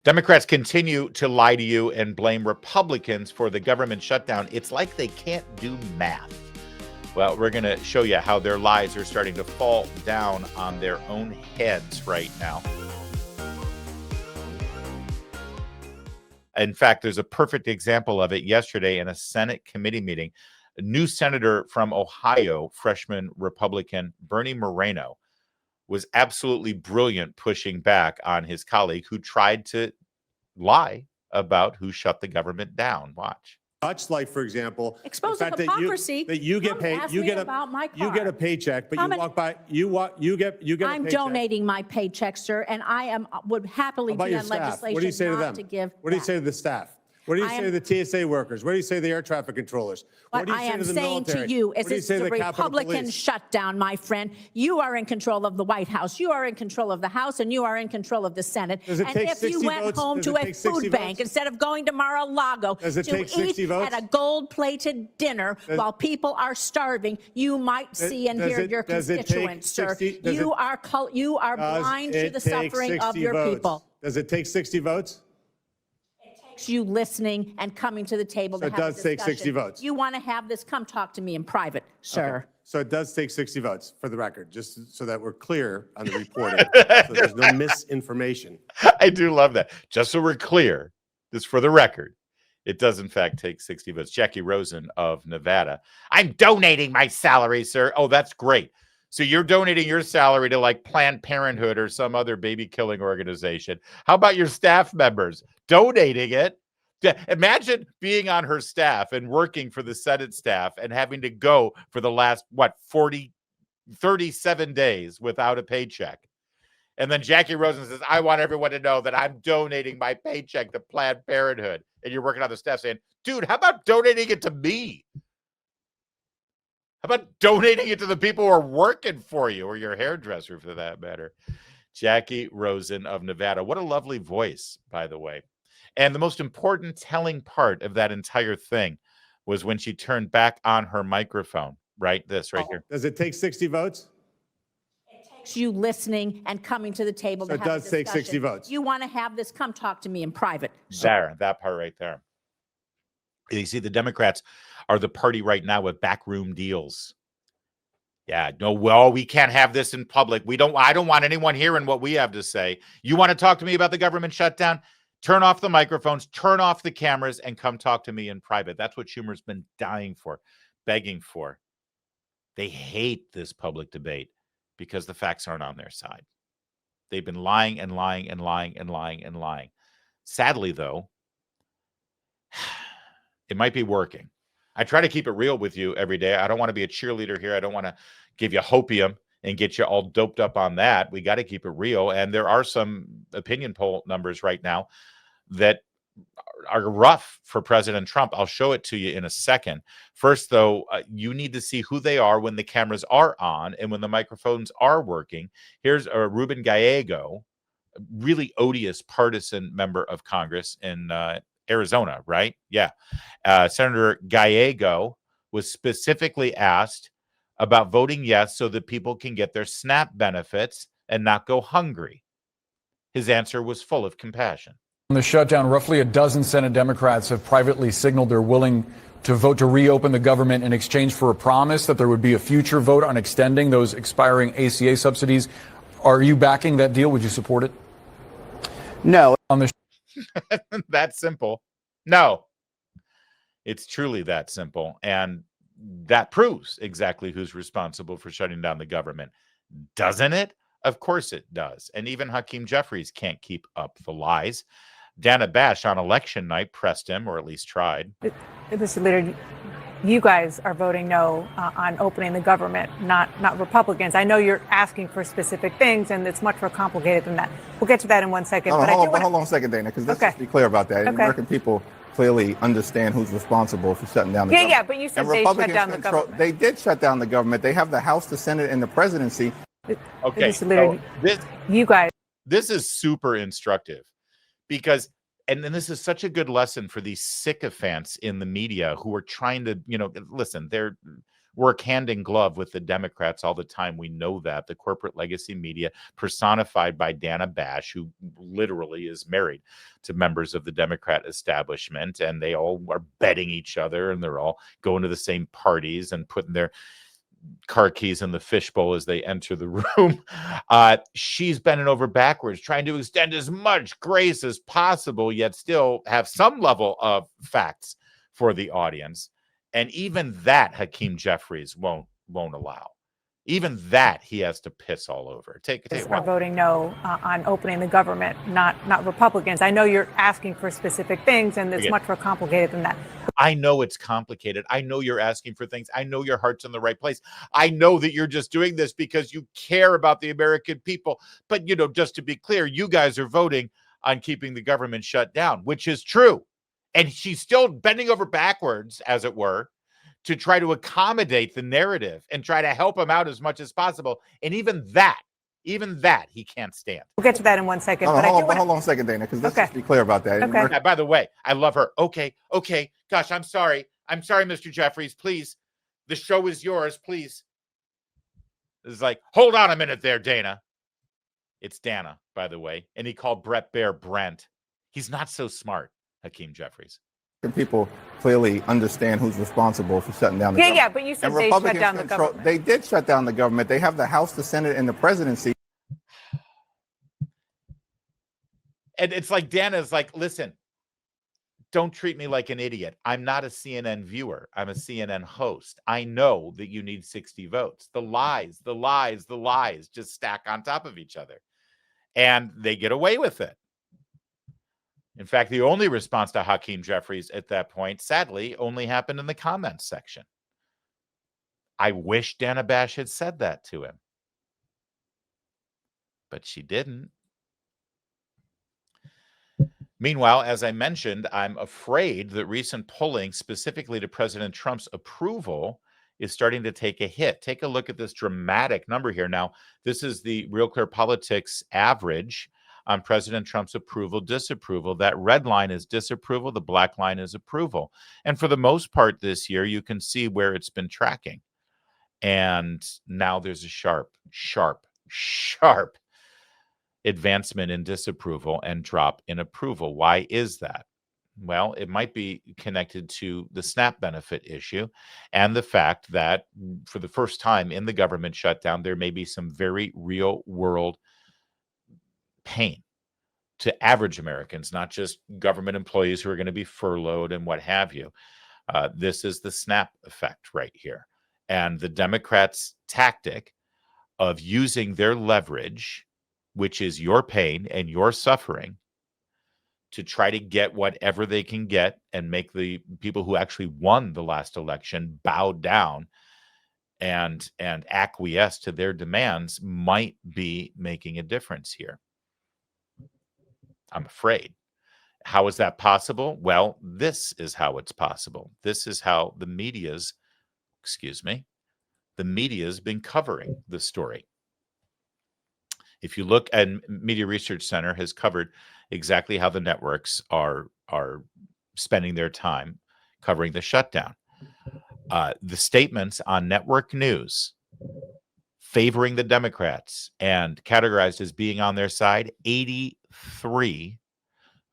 Democrats continue to lie to you and blame Republicans for the government shutdown. It's like they can't do math. Well, we're going to show you how their lies are starting to fall down on their own heads right now. In fact, there's a perfect example of it yesterday in a Senate committee meeting. A new senator from Ohio, freshman Republican Bernie Moreno, was absolutely brilliant pushing back on his colleague who tried to lie about who shut the government down. Watch. Much like, for example, expose the fact hypocrisy. that you get paid, you get a paycheck, but you walk by, you get a paycheck. I'm donating my paycheck, sir, and I would happily be on legislation what do you say to them? to give. What do you say to the staff? What do you say to the TSA workers? What do you say to the air traffic controllers? What do you I say am to the saying military? to you is What do you it's say to the the Capitol Republican Police? shutdown, my friend. You are in control of the White House. You are in control of the House, and you are in control of the Senate. Does it and take if 60 you went votes? home Does to it a take 60 food bank votes? instead of going to Mar-a-Lago Does it to take 60 eat votes? at a gold-plated dinner while people are starving, you might see and hear your constituents, sir. You are blind to the suffering of your people. Does it take 60 votes? You listening and coming to the table So to it have a does take discussion. 60 votes. You want to have this, come talk to me in private, sir. Okay. So it does take 60 votes, for the record, just so that we're clear on the reporting, so there's no misinformation. I do love that. Just so we're clear, this for the record, it does in fact take 60 votes. Jackie Rosen of Nevada. I'm donating my salary, sir. Oh, that's great. So you're donating your salary to like Planned Parenthood or some other baby killing organization. How about your staff members donating it? Imagine being on her staff and working for the Senate staff and having to go for the last, 37 days without a paycheck. And then Jackie Rosen says, I want everyone to know that I'm donating my paycheck to Planned Parenthood. And you're working on the staff saying, dude, how about donating it to me? How about donating it to the people who are working for you, or your hairdresser for that matter? Jackie Rosen of Nevada. What a lovely voice, by the way. And the most important telling part of that entire thing was when she turned back on her microphone, right? This right here. Does it take 60 votes? It takes you listening and coming to the table So to it have a does take discussion. 60 votes. You want to have this, come talk to me in private. There, that part right there. You see, the Democrats are the party right now with backroom deals. Yeah, no, well, we can't have this in public. I don't want anyone hearing what we have to say. You want to talk to me about the government shutdown? Turn off the microphones, turn off the cameras, and come talk to me in private. That's what Schumer's been dying for, begging for. They hate this public debate because the facts aren't on their side. They've been lying and lying and lying and lying and lying. Sadly, though, it might be working. I try to keep it real with you every day. I don't want to be a cheerleader here. I don't want to give you hopium and get you all doped up on that. We got to keep it real. And there are some opinion poll numbers right now that are rough for President Trump. I'll show it to you in a second. First, though, you need to see who they are when the cameras are on and when the microphones are working. Here's Ruben Gallego, a really odious partisan member of Congress in Arizona, right? Yeah. Senator Gallego was specifically asked about voting yes so that people can get their SNAP benefits and not go hungry. His answer was full of compassion. On the shutdown, roughly a dozen Senate Democrats have privately signaled they're willing to vote to reopen the government in exchange for a promise that there would be a future vote on extending those expiring ACA subsidies. Are you backing that deal? Would you support it? No. On the That simple. No. It's truly that simple. And that proves exactly who's responsible for shutting down the government. Doesn't it? Of course it does. And even Hakeem Jeffries can't keep up the lies. Dana Bash on election night pressed him, or at least tried. Mr. Leader, you guys are voting no on opening the government, not Republicans. I know you're asking for specific things, and it's much more complicated than that. We'll get to that in 1 second. Hold on a second, Dana, because let's just be clear about that. Okay. American people clearly understand who's responsible for shutting down the government. Yeah, but you said they shut down the government. They did shut down the government. They have the House, the Senate, and the presidency. Okay, Mr. Leader, so you guys. This is super instructive because, and this is such a good lesson for these sycophants in the media who are trying to, listen, they're work hand in glove with the Democrats all the time. We know that. The corporate legacy media, personified by Dana Bash, who literally is married to members of the Democrat establishment, and they all are betting each other, and they're all going to the same parties and putting their car keys in the fishbowl as they enter the room. She's bending over backwards, trying to extend as much grace as possible, yet still have some level of facts for the audience. And even that Hakeem Jeffries won't allow. Even that he has to piss all over. Take are voting no on opening the government, not Republicans. I know you're asking for specific things, and it's much more complicated than that. I know it's complicated. I know you're asking for things. I know your heart's in the right place. I know that you're just doing this because you care about the American people. But, you know, just to be clear, you guys are voting on keeping the government shut down, which is true. And she's still bending over backwards, as it were, to try to accommodate the narrative and try to help him out as much as possible. And even that he can't stand. We'll get to that in 1 second. Hold on a second, Dana, because let's be clear about that. Okay. By the way, I love her. Okay. Gosh, I'm sorry, Mr. Jeffries. Please, the show is yours. Please. It's like, hold on a minute there, Dana. It's Dana, by the way. And he called Brett Baer Brent. He's not so smart, Hakeem Jeffries. People clearly understand who's responsible for shutting down the government. Yeah, but you said they shut down the government. They did shut down the government. They have the House, the Senate, and the presidency. And it's like Dana's like, listen, don't treat me like an idiot. I'm not a CNN viewer. I'm a CNN host. I know that you need 60 votes. The lies just stack on top of each other. And they get away with it. In fact, the only response to Hakeem Jeffries at that point, sadly, only happened in the comments section. I wish Dana Bash had said that to him. But she didn't. Meanwhile, as I mentioned, I'm afraid that recent polling, specifically to President Trump's approval, is starting to take a hit. Take a look at this dramatic number here. Now, this is the Real Clear Politics average on President Trump's approval, disapproval. That red line is disapproval. The black line is approval. And for the most part this year, you can see where it's been tracking. And now there's a sharp advancement in disapproval and drop in approval. Why is that? Well, it might be connected to the SNAP benefit issue and the fact that for the first time in the government shutdown, there may be some very real world pain to average Americans, not just government employees who are going to be furloughed and what have you. This is the SNAP effect right here. And the Democrats' tactic of using their leverage, which is your pain and your suffering, to try to get whatever they can get and make the people who actually won the last election bow down and acquiesce to their demands, might be making a difference here. I'm afraid. How is that possible? Well, this is how it's possible. This is how the media's been covering the story. If you look, and Media Research Center has covered exactly how the networks are spending their time covering the shutdown. The statements on network news favoring the Democrats and categorized as being on their side, 83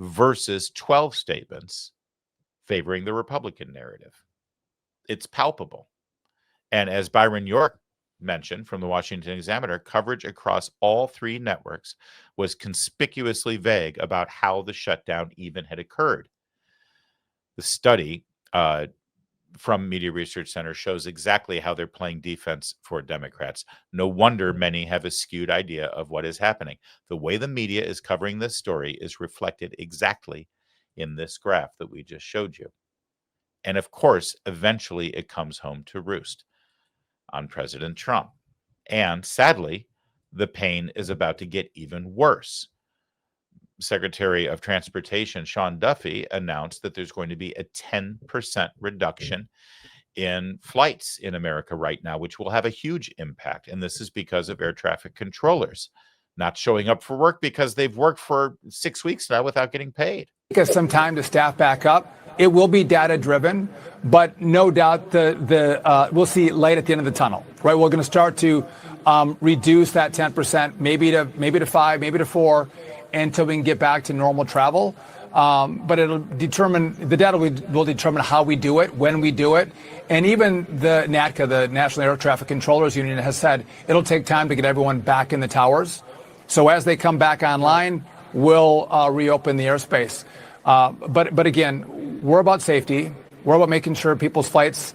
versus 12 statements favoring the Republican narrative. It's palpable. And as Byron York mentioned from the Washington Examiner, coverage across all three networks was conspicuously vague about how the shutdown even had occurred. The study from Media Research Center shows exactly how they're playing defense for Democrats. No wonder many have a skewed idea of what is happening. The way the media is covering this story is reflected exactly in this graph that we just showed you. And of course, eventually it comes home to roost on President Trump. And sadly, the pain is about to get even worse. Secretary of Transportation Sean Duffy announced that there's going to be a 10% reduction in flights in America right now, which will have a huge impact. And this is because of air traffic controllers not showing up for work because they've worked for 6 weeks now without getting paid. Take us some time to staff back up. It will be data driven, but no doubt we'll see light at the end of the tunnel, right? We're going to start to reduce that 10%, maybe to 5, maybe to 4, until we can get back to normal travel. But the data will determine how we do it, when we do it. And even the NATCA, the National Air Traffic Controllers Union, has said it'll take time to get everyone back in the towers. So as they come back online, we'll reopen the airspace. But again, we're about safety. We're about making sure people's flights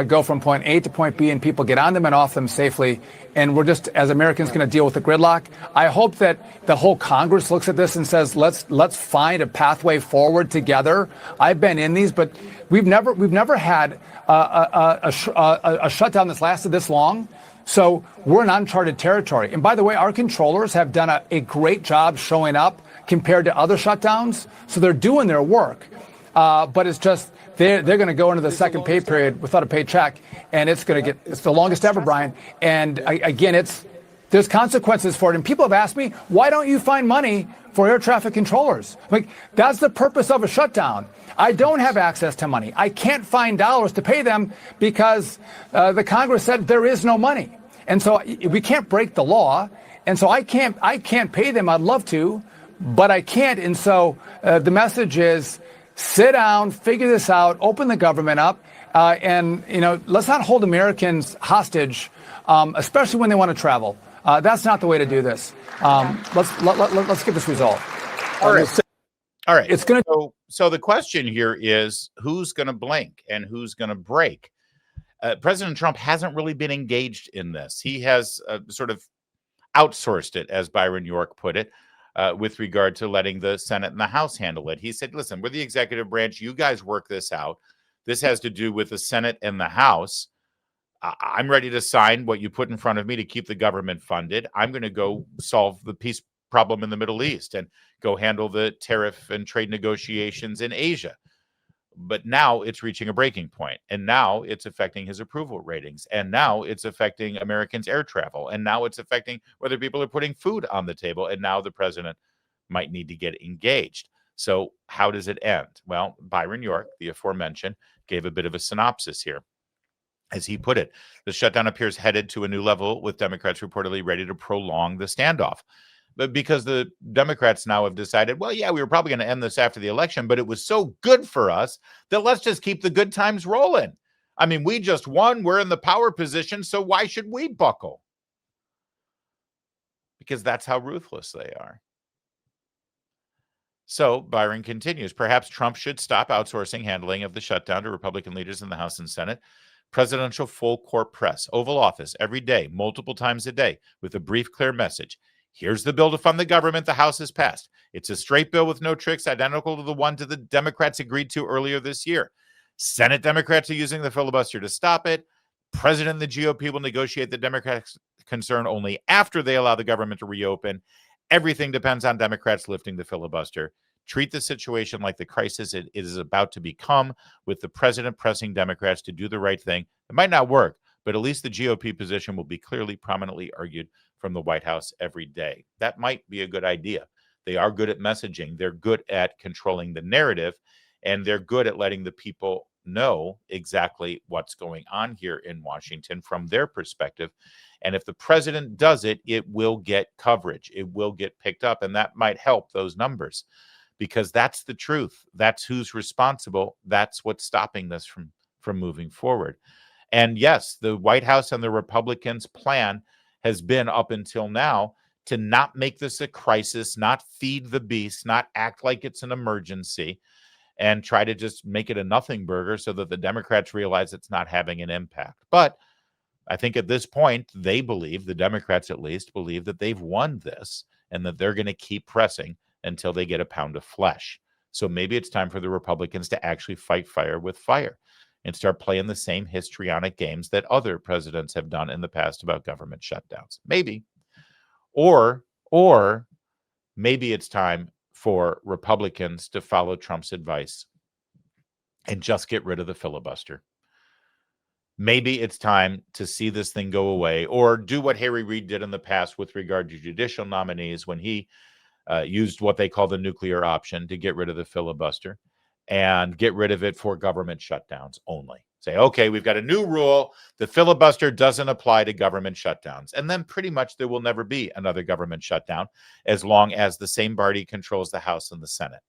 go from point A to point B and people get on them and off them safely. And we're just, as Americans, going to deal with the gridlock. I hope that the whole Congress looks at this and says, let's find a pathway forward together. I've been in these, but we've never had a shutdown that's lasted this long. So we're in uncharted territory. And by the way, our controllers have done a great job showing up compared to other shutdowns. So they're doing their work. But it's just they're going to go into the second pay period without a paycheck, and it's the longest ever, Brian. And again, there's consequences for it. And people have asked me, why don't you find money for air traffic controllers? Like, that's the purpose of a shutdown. I don't have access to money. I can't find dollars to pay them because the Congress said there is no money, and so we can't break the law. And so I can't pay them. I'd love to, but I can't. And so the message is, sit down, figure this out, open the government up, and let's not hold Americans hostage, especially when they want to travel. That's not the way to do this. Let's get this resolved. All right. It's going to. So the question here is, who's going to blink and who's going to break? President Trump hasn't really been engaged in this. He has sort of outsourced it, as Byron York put it. With regard to letting the Senate and the House handle it. He said, listen, we're the executive branch. You guys work this out. This has to do with the Senate and the House. I'm ready to sign what you put in front of me to keep the government funded. I'm going to go solve the peace problem in the Middle East and go handle the tariff and trade negotiations in Asia. But now it's reaching a breaking point, and now it's affecting his approval ratings, and now it's affecting Americans' air travel, and now it's affecting whether people are putting food on the table, and now the president might need to get engaged. So how does it end? Well, Byron York, the aforementioned, gave a bit of a synopsis here. As he put it, the shutdown appears headed to a new level, with Democrats reportedly ready to prolong the standoff. But because the Democrats now have decided, well, yeah, we were probably going to end this after the election, but it was so good for us that let's just keep the good times rolling. I mean, we just won. We're in the power position, so why should we buckle? Because that's how ruthless they are. So Byron continues, perhaps Trump should stop outsourcing handling of the shutdown to Republican leaders in the House and Senate. Presidential full court press, Oval Office, every day, multiple times a day, with a brief, clear message. Here's the bill to fund the government the House has passed. It's a straight bill with no tricks, identical to the one the Democrats agreed to earlier this year. Senate Democrats are using the filibuster to stop it. President and the GOP will negotiate the Democrats' concern only after they allow the government to reopen. Everything depends on Democrats lifting the filibuster. Treat the situation like the crisis it is about to become, with the president pressing Democrats to do the right thing. It might not work, but at least the GOP position will be clearly, prominently argued from the White House every day. That might be a good idea. They are good at messaging. They're good at controlling the narrative, and they're good at letting the people know exactly what's going on here in Washington from their perspective. And if the president does it, it will get coverage. It will get picked up, and that might help those numbers, because that's the truth. That's who's responsible. That's what's stopping this from moving forward. And yes, the White House and the Republicans' plan has been up until now to not make this a crisis, not feed the beast, not act like it's an emergency, and try to just make it a nothing burger so that the Democrats realize it's not having an impact. But I think at this point, they believe, the Democrats at least, believe that they've won this and that they're going to keep pressing until they get a pound of flesh. So maybe it's time for the Republicans to actually fight fire with fire and start playing the same histrionic games that other presidents have done in the past about government shutdowns. Maybe. Or maybe it's time for Republicans to follow Trump's advice and just get rid of the filibuster. Maybe it's time to see this thing go away, or do what Harry Reid did in the past with regard to judicial nominees when he used what they call the nuclear option to get rid of the filibuster. and get rid of it for government shutdowns only. Say, okay, we've got a new rule. The filibuster doesn't apply to government shutdowns. And then pretty much there will never be another government shutdown as long as the same party controls the House and the Senate.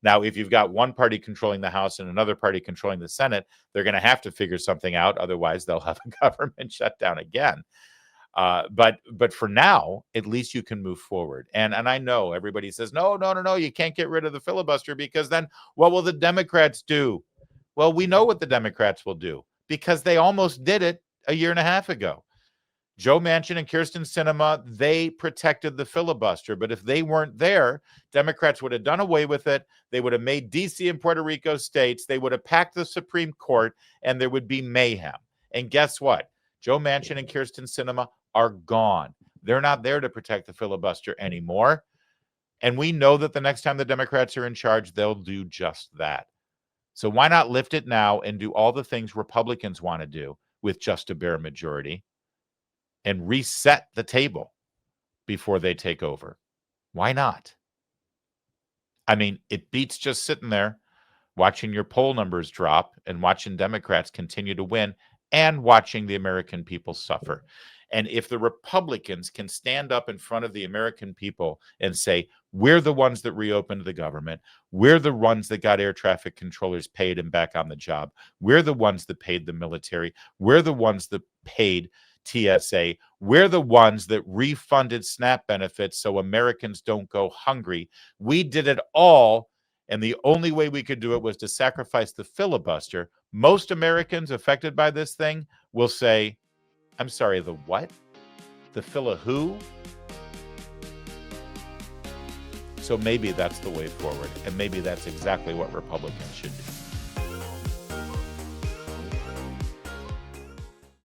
Now, if you've got one party controlling the House and another party controlling the Senate, they're going to have to figure something out. Otherwise, they'll have a government shutdown again. But for now, at least you can move forward. And I know everybody says, no, you can't get rid of the filibuster because then what will the Democrats do? Well, we know what the Democrats will do because they almost did it a year and a half ago. Joe Manchin and Kyrsten Sinema, they protected the filibuster. But if they weren't there, Democrats would have done away with it. They would have made D.C. and Puerto Rico states. They would have packed the Supreme Court, and there would be mayhem. And guess what? Joe Manchin and Kyrsten Sinema are gone. They're not there to protect the filibuster anymore. And we know that the next time the Democrats are in charge, they'll do just that. So why not lift it now and do all the things Republicans want to do with just a bare majority and reset the table before they take over? Why not? I mean, it beats just sitting there watching your poll numbers drop and watching Democrats continue to win and watching the American people suffer. And if the Republicans can stand up in front of the American people and say, we're the ones that reopened the government, we're the ones that got air traffic controllers paid and back on the job, we're the ones that paid the military, we're the ones that paid TSA, we're the ones that refunded SNAP benefits so Americans don't go hungry. We did it all, and the only way we could do it was to sacrifice the filibuster. Most Americans affected by this thing will say, I'm sorry, the what? The fila who? So maybe that's the way forward, and maybe that's exactly what Republicans should do.